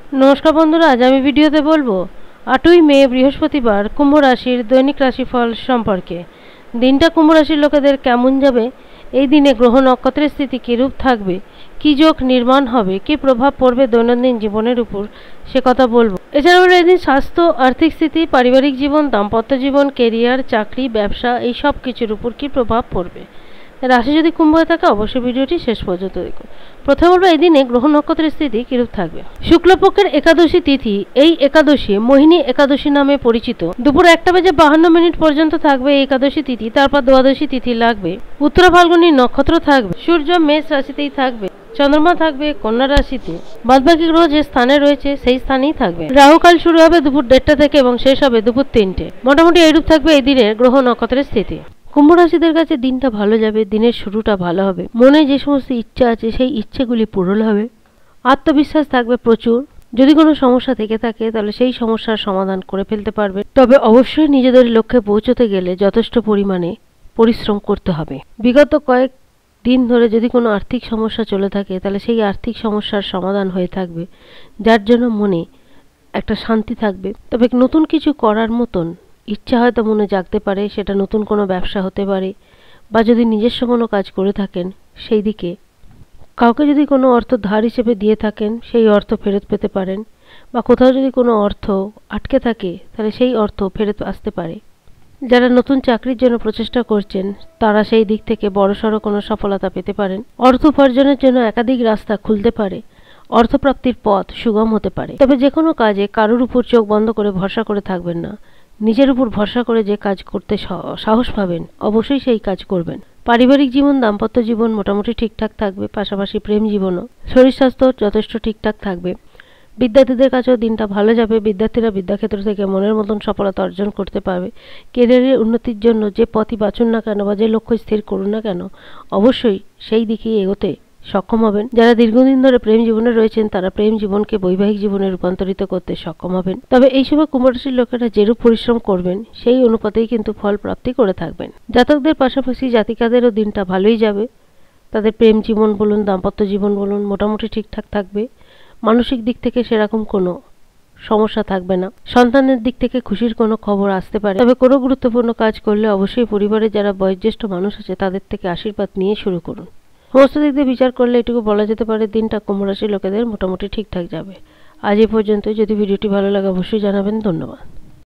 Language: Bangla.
नमस्कार बंधुरा आज आमी भिडियोते बोलबो 8ই मे बृहस्पतिवार कुम्भ राशिर दैनिक राशिफल सम्पर्के। दिनटा कुम्भ राशिर लोकेदेर केमन जाबे, এই দিনে গ্রহ নক্ষত্রের স্থিতি কিরূপ থাকবে, কি যোগ নির্মাণ হবে, কি প্রভাব পড়বে দৈনন্দিন জীবনের উপর সে কথা বলবো। এছাড়া আমরা এই দিন স্বাস্থ্য, আর্থিক স্থিতি, পারিবারিক জীবন, দাম্পত্য জীবন, ক্যারিয়ার, চাকরি, ব্যবসা এই সব কিছুর উপর কি প্রভাব পড়বে। রাশি যদি কুম্ভ হয়ে থাকে অবশ্যই ভিডিওটি শেষ পর্যন্ত দেখুন। প্রথমে বলবো এই দিনে গ্রহ নক্ষত্রের স্থিতি কিরূপ থাকবে। শুক্লপক্ষের একাদশী তিথি, এই একাদশী মোহিনী একাদশী নামে পরিচিত। দুপুর 1:52 পর্যন্ত থাকবে এই একাদশী তিথি, তারপর দ্বাদশী তিথি লাগবে। উত্তরা ফাল্গুনী নক্ষত্র থাকবে। সূর্য মেষ রাশিতেই থাকবে, চন্দ্রমা থাকবে কন্যা রাশিতে। বাদবাকি গ্রহ যে স্থানে রয়েছে সেই স্থানেই থাকবে। রাহুকাল শুরু হবে দুপুর 1:30 থেকে এবং শেষ হবে দুপুর 3টে। মোটামুটি এইরূপ থাকবে এই দিনের গ্রহ নক্ষত্রের স্থিতি। কুম্ভ রাশিদের কাছে দিনটা ভালো যাবে, দিনের শুরুটা ভালো হবে। মনে যে সমস্ত ইচ্ছা আছে সেই ইচ্ছেগুলি পূরণ হবে। আত্মবিশ্বাস থাকবে প্রচুর। যদি কোনো সমস্যা থেকে থাকে তাহলে সেই সমস্যার সমাধান করে ফেলতে পারবে। তবে অবশ্যই নিজেদের লক্ষ্যে পৌঁছতে গেলে যথেষ্ট পরিমাণে পরিশ্রম করতে হবে। বিগত কয়েক দিন ধরে যদি কোনো আর্থিক সমস্যা চলে থাকে তাহলে সেই আর্থিক সমস্যার সমাধান হয়ে থাকবে, যার জন্য মনে একটা শান্তি থাকবে। তবে নতুন কিছু করার মতন ইচ্ছা হয়তো মনে জাগতে পারে, সেটা নতুন কোনো ব্যবসা হতে পারে, বা যদি নিজস্ব কোনো কাজ করে থাকেন সেই দিকে কাউকে যদি কোনো অর্থ ধার হিসেবে দিয়ে থাকেন সেই অর্থ ফেরত পেতে পারেন, বা কোথাও যদি কোনো অর্থ আটকে থাকে তাহলে সেই অর্থ ফেরত আসতে পারে। যারা নতুন চাকরির জন্য প্রচেষ্টা করছেন তারা সেই দিক থেকে বড়সড় কোনো সফলতা পেতে পারেন। অর্থ উপার্জনের জন্য একাধিক রাস্তা খুলতে পারে, অর্থপ্রাপ্তির পথ সুগম হতে পারে। তবে যে কোনো কাজে কারোর উপর চোখ বন্ধ করে ভরসা করে থাকবেন না। নিজের উপর ভরসা করে যে কাজ করতে সাহস পাবেন অবশ্যই সেই কাজ করবেন। পারিবারিক জীবন, দাম্পত্য জীবন মোটামুটি ঠিকঠাক থাকবে, পাশাপাশি প্রেম জীবনও। শরীর স্বাস্থ্য যথেষ্ট ঠিকঠাক থাকবে। বিদ্যার্থীদের কাছেও দিনটা ভালো যাবে। বিদ্যার্থীরা বিদ্যাক্ষেত্র থেকে মনের মতন সফলতা অর্জন করতে পারবে। ক্যারিয়ারের উন্নতির জন্য যে পথই বাছুন না কেন বা যে লক্ষ্য স্থির করুন না কেন অবশ্যই সেই দিকেই এগোতে সক্ষম হবেন। যারা দীর্ঘদিন ধরে প্রেম জীবনে রয়েছেন তারা প্রেম জীবনকে বৈবাহিক জীবনে রূপান্তরিত করতে সক্ষম হবেন। তবে এই সময় কুম্ভ রাশির লোকেরা যেরূপ পরিশ্রম করবেন সেই অনুপাতেই কিন্তু ফল প্রাপ্তি করে থাকবেন। জাতকদের পাশাপাশি জাতিকাদেরও দিনটা ভালোই যাবে। তাদের প্রেম জীবন বলুন, দাম্পত্য জীবন বলুন মোটামুটি ঠিকঠাক থাকবে। মানসিক দিক থেকে সেরকম কোনো সমস্যা থাকবে না। সন্তানের দিক থেকে খুশির কোনো খবর আসতে পারে। তবে কোনো গুরুত্বপূর্ণ কাজ করলে অবশ্যই পরিবারে যারা বয়োজ্যেষ্ঠ মানুষ আছে তাদের থেকে আশীর্বাদ নিয়ে শুরু করুন। সমস্ত দিক দিয়ে বিচার করলে এটুকু বলা যেতে পারে দিনটা কুম্ভ রাশির লোকেদের মোটামুটি ঠিকঠাক যাবে। আজ এই পর্যন্ত। যদি ভিডিওটি ভালো লাগে অবশ্যই জানাবেন। ধন্যবাদ।